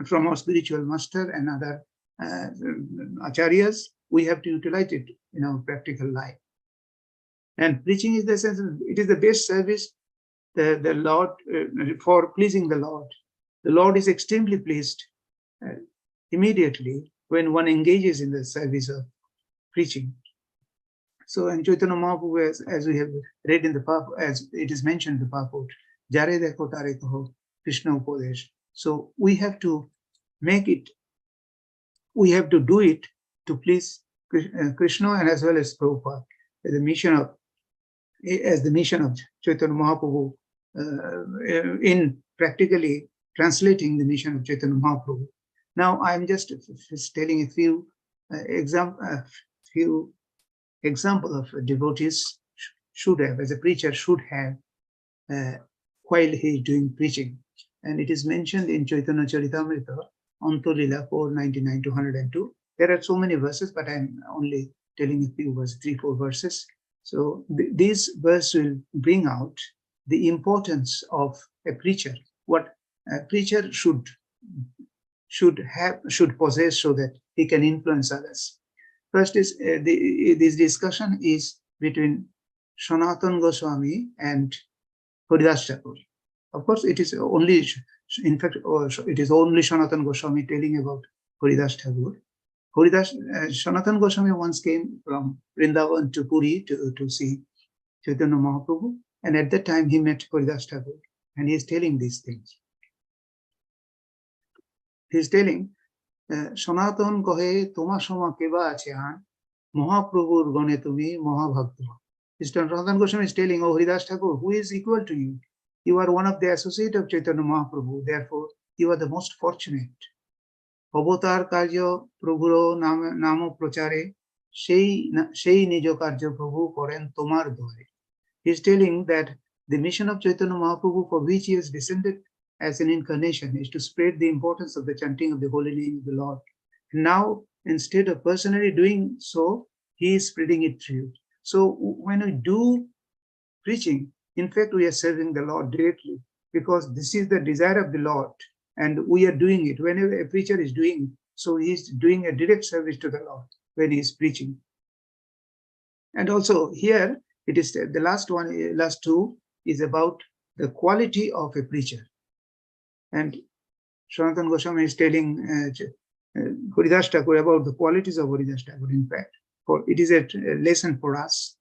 from our spiritual master and other acharyas, we have to utilize it in our practical life. And preaching is the sense, it is the best service the Lord for pleasing the Lord. The Lord is extremely pleased immediately when one engages in the service of preaching. So, and Chaitanya Mahaprabhu, as we have read in the Purport, as it is mentioned in the Purport, Jare Dekho Tare Kaho Krishna Upadesh. So we have to make it, we have to do it to please Krishna and as well as Prabhupada, as the mission of Chaitanya Mahaprabhu in practically translating the mission of Chaitanya Mahaprabhu. Now I'm just telling a few few example of devotees should have, as a preacher should have, while he is doing preaching. And it is mentioned in Chaitanya Charitamrita, Antolila 499 to 102. There are so many verses, but I'm only telling a few verses, 3-4 verses. So this verse will bring out the importance of a preacher, what a preacher should possess so that he can influence others. First is this discussion is between Sanatana Goswami and Haridas Thakur. Of course, it is only, in fact, it is only Sanatana Goswami telling about Haridas Thakur. Sanatana Goswami once came from Vrindavan to Puri to see Chaitanya Mahaprabhu, and at that time he met Haridas Thakur, and he is telling these things. He is telling, Sanatan kohe toma soma keba ache Mahaprabhur gane tumi mahabhakta. Sanatana Goswami is telling, oh Haridas Thakur, who is equal to you? You are one of the associates of Chaitanya Mahaprabhu, therefore you are the most fortunate. Avatar karya prabhuro namo prachare sei nijo karya prabhu koren tomar dware. He is telling that the mission of Chaitanya Mahaprabhu, for which he has descended as an incarnation, is to spread the importance of the chanting of the holy name of the Lord. Now, instead of personally doing so, he is spreading it through you. So when we do preaching, in fact, we are serving the Lord directly, because this is the desire of the Lord, and we are doing it. Whenever a preacher is doing, so he is doing a direct service to the Lord when he is preaching. And also here, it is the last two is about the quality of a preacher. And Sanatana Goswami is telling Haridas Thakur about the qualities of Haridas Thakur. In fact, for it is a lesson for us.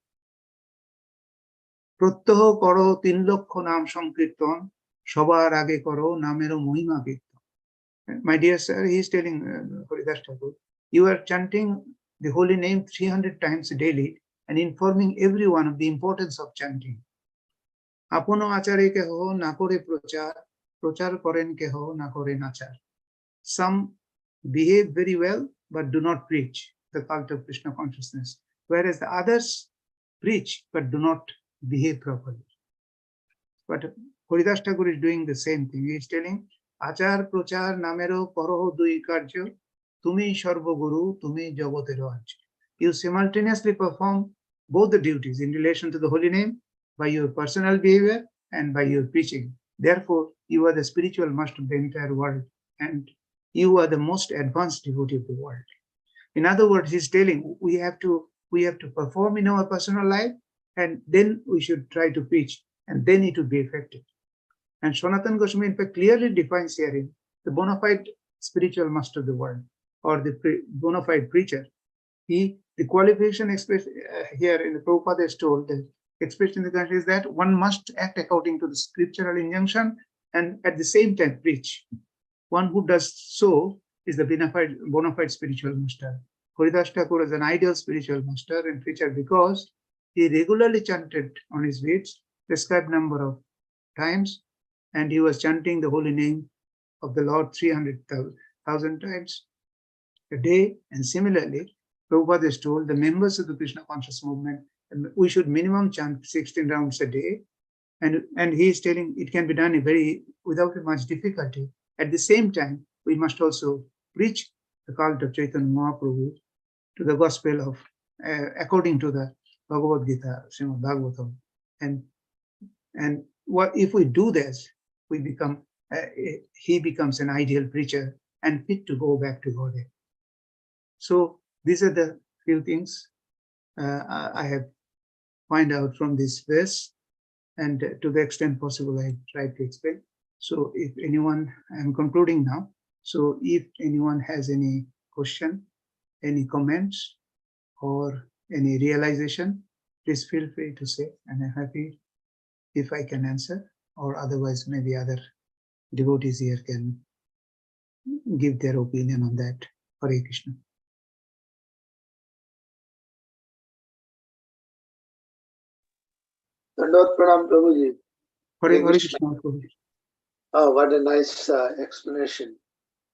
Protyaho karo 3 lakh naam sankirtan, sabar age karo namero mohima kirtan. My dear sir, he is telling Haridas Thakur, you are chanting the holy name 300 times daily and informing everyone of the importance of chanting. Apono achare keho na kore prochar, prochar koren keho na kore nachar. Some behave very well but do not preach the cult of Krishna consciousness, whereas the others preach but do not behave properly. But Haridas Thakur is doing the same thing. He is telling, Achar prochar namero koroho dui karjo, tumi sarva guru, tumi jagatero arjo. You simultaneously perform both the duties in relation to the holy name by your personal behavior and by your preaching. Therefore, you are the spiritual master of the entire world, and you are the most advanced devotee of the world. In other words, he's telling we have to perform in our personal life, and then we should try to preach, and then it will be effective. And Sanatana Goswami, in fact, clearly defines herein the bona fide spiritual master of the world, or the bona fide preacher. The qualification expressed here in the Prabhupada is told, the expression in the country is that one must act according to the scriptural injunction and at the same time preach. One who does so is the bona fide spiritual master. Haridas Thakur is an ideal spiritual master and preacher because he regularly chanted on his beads prescribed number of times, and he was chanting the holy name of the Lord 300,000 times a day. And similarly, Prabhupada is told the members of the Krishna conscious movement, we should minimum chant 16 rounds a day. And he is telling it can be done without much difficulty. At the same time, we must also preach the cult of Chaitanya Mahaprabhu to the gospel of, according to the Bhagavad Gita, Srimad Bhagavatam. And what if we do this, we become, he becomes an ideal preacher and fit to go back to Godhead. So these are the few things I have find out from this verse, and to the extent possible, I tried to explain. So if anyone, I'm concluding now. So if anyone has any question, any comments, or any realization, please feel free to say, and I'm happy if I can answer, or otherwise maybe other devotees here can give their opinion on that. Hare Krishna.
Dandot Pranam Prabhuji.
Hare Krishna.
Oh, what a nice explanation.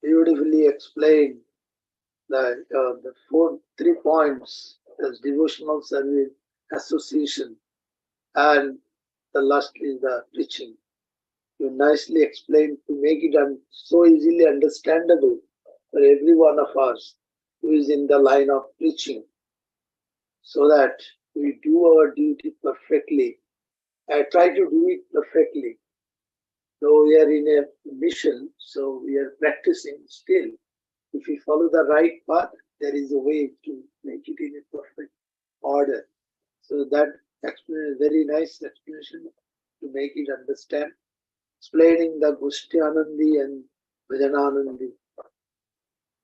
Beautifully explained the 3 points as devotional service association, and the last is the preaching. You nicely explained to make it so easily understandable for every one of us who is in the line of preaching, so that we do our duty perfectly. I try to do it perfectly. Though we are in a mission, so we are practicing still. If we follow the right path, there is a way to make it in a perfect order. So that explanation, very nice explanation to make it understand. Explaining the Gushtyanandi and Bhajananandi,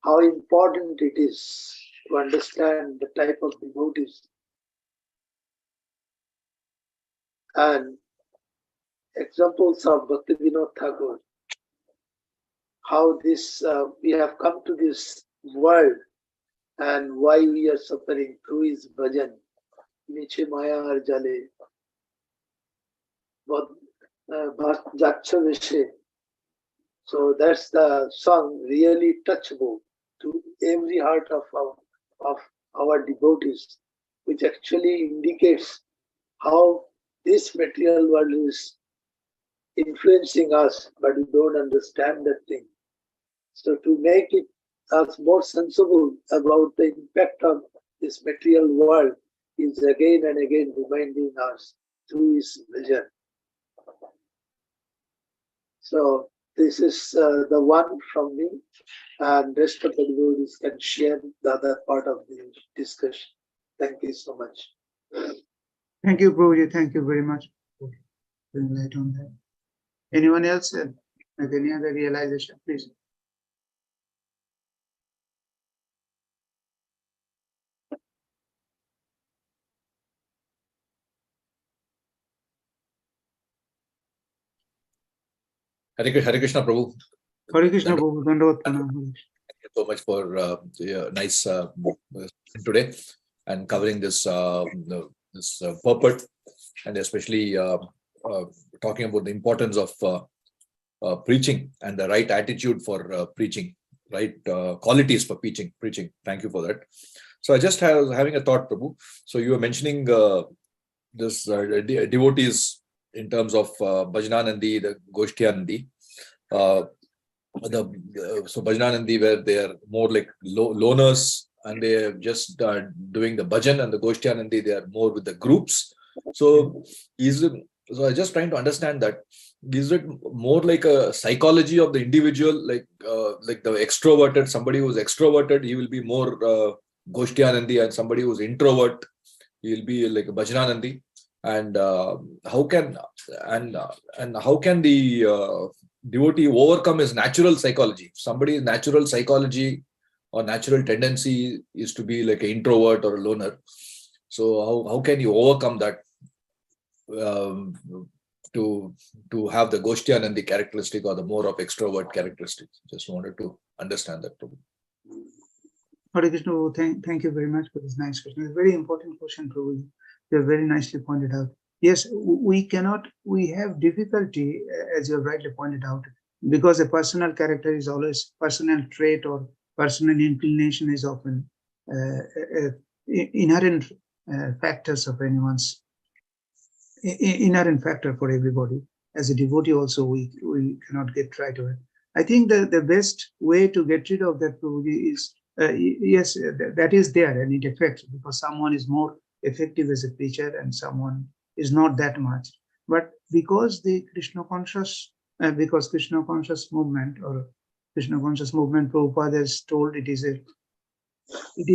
how important it is to understand the type of devotees and examples of Bhaktivinoda Thakur, how this we have come to this world and why we are suffering through his bhajan. Niche maya ar jale, jacha vishe. So that's the song really touchable to every heart of our devotees, which actually indicates how this material world is influencing us, but we don't understand that thing. So to make it us more sensible about the impact of this material world is again and again reminding us through his vision. So this is the one from me, and rest of the devotees can share the other part of the discussion. Thank you so much.
Thank you, Prabhuji. Thank you very much for putting light on that. Anyone else with any other realization, please?
Hare Krishna, Prabhu.
Hare Krishna, Prabhu. Dandavat
Thank
pranam.
you so much for the nice today and covering this purport, and especially talking about the importance of preaching and the right attitude for preaching, right qualities for preaching. Thank you for that. So I just was having a thought, Prabhu. So you were mentioning this devotees in terms of Bhajananandi, the Goshtyanandi. So Bhajananandi, where they are more like loners and they are just doing the bhajan, and the Goshtyanandi, they are more with the groups. So so I just trying to understand that, is it more like a psychology of the individual, like the extroverted, somebody who's extroverted, he will be more Goshtyanandi, and somebody who's introvert, he will be like a Bhajananandi. And how can the devotee overcome his natural psychology? Somebody's natural psychology or natural tendency is to be like an introvert or a loner. So how can you overcome that to have the Goshtyanandi characteristic or the more of extrovert characteristics? Just wanted to understand that.
Hare Krishna, thank you very much for this nice question. It's a very important question, Prabhu. You have very nicely pointed out. Yes, we have difficulty, as you have rightly pointed out, because a personal character is always, personal trait or personal inclination is often inherent factors of anyone's, inherent factor for everybody. As a devotee also, we cannot get right of it. I think the best way to get rid of that, Prabhuji, is, yes, that is there and it affects, because someone is more effective as a preacher and someone is not that much. But because the Krishna conscious movement or Krishna conscious movement, Prabhupada has told it is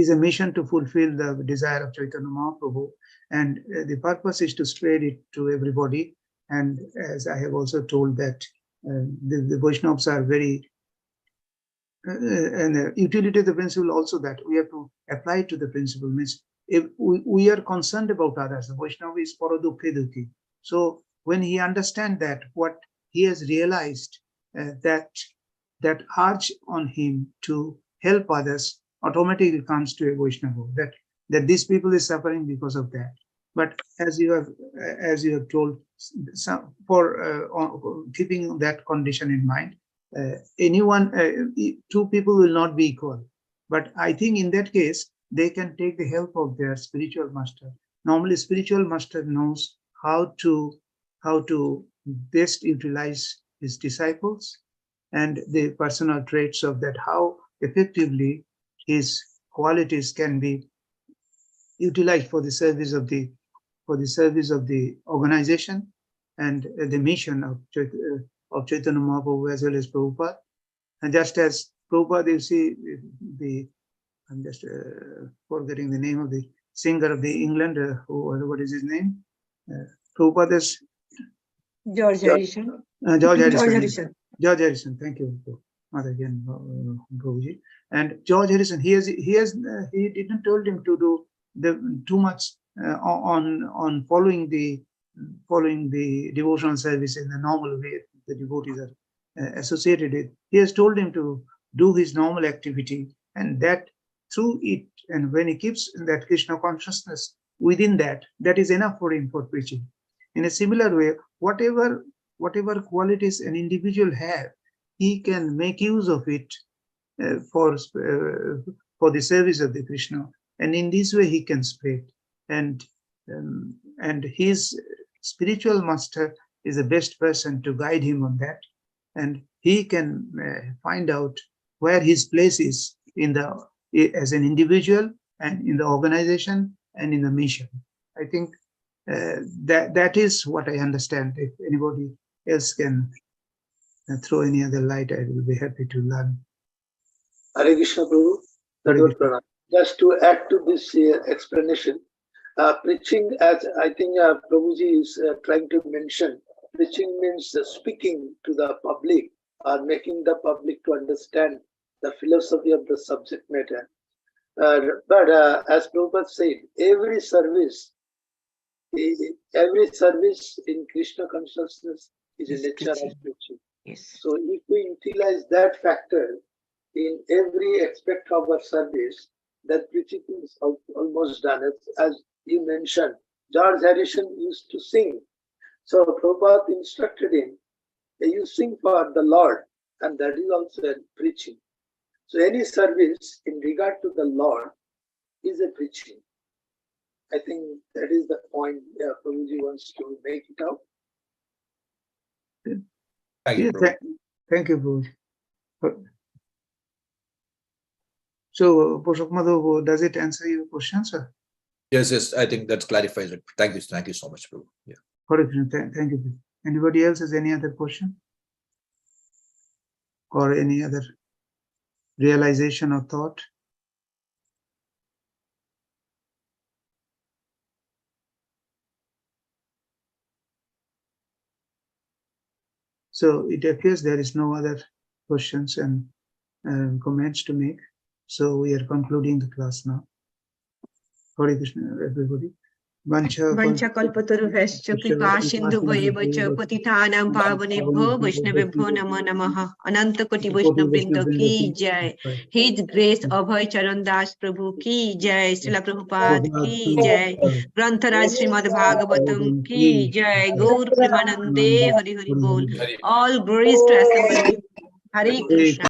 a mission to fulfill the desire of Chaitanya Mahaprabhu, and the purpose is to spread it to everybody. And as I have also told that the Vaishnavas are very and the utility of the principle also, that we have to apply it to the principle. Means if we are concerned about others, the Vaishnava is paradukhe dukhi. So when he understands that, what he has realized, that urge on him to help others automatically comes to a Vaishnava, that these people is suffering because of that. But as you have told, for keeping that condition in mind, two people will not be equal. But I think in that case, they can take the help of their spiritual master. Normally, spiritual master knows how to best utilize his disciples and the personal traits of that, how effectively his qualities can be utilized for the service of the organization and the mission of Chaitanya Mahaprabhu as well as Prabhupada. And just as Prabhupada, you see I'm just forgetting the name of the singer of the England, what is his name? Prabhupada's
George Harrison.
George Harrison.
George Harrison.
George Harrison, thank you, again, Prabhuji. And George Harrison, he didn't told him to do too much on following the devotional service in the normal way the devotees are associated with. He has told him to do his normal activity, and that through it, and when he keeps that Krishna consciousness within that, that is enough for him for preaching. In a similar way, whatever qualities an individual have, he can make use of it for the service of the Krishna, and in this way he can spread. And his spiritual master is the best person to guide him on that, and he can find out where his place is as an individual and in the organization and in the mission. I think that is what I understand. If anybody else can throw any other light, I will be happy to learn.
Hare Krishna, Prabhu. Just to add to this explanation, preaching, as I think Prabhuji is trying to mention, preaching means speaking to the public or making the public to understand the philosophy of the subject matter. But as Prabhupada said, every service in Krishna consciousness is a nature of preaching.
Yes.
So if we utilize that factor in every aspect of our service, that preaching is almost done. As you mentioned, George Harrison used to sing. So Prabhupada instructed him, you sing for the Lord, and that is also a preaching. So any service in regard to the Lord is a preaching. I think that is the point Prabhuji wants to make it out.
Thank you, Prabhu.
Thank you, Prabhuji. So, Poshak Madhav, does it answer your question, sir?
Yes, I think that clarifies it. Thank you so much, Prabhu. Yeah.
Thank you. Anybody else has any other question? Or any other realization or thought? So it appears there is no other questions and comments to make. So we are concluding the class now. Hare Krishna, everybody.
Vanchakalpatarubhascha kripa sindhubhayeva patithanam pavanebhyo vaishnavebhyo namo namaha. Ananta koti Vaishnavrinda ki jai. His Grace Abhay Charan Das Prabhu ki jai. Srila Prabhupada ki jai. Grantharaj Srimad Bhagavatam ki jai. Gaur Premanande Hari Hari Bol. All glories to assemble. Hare Krishna.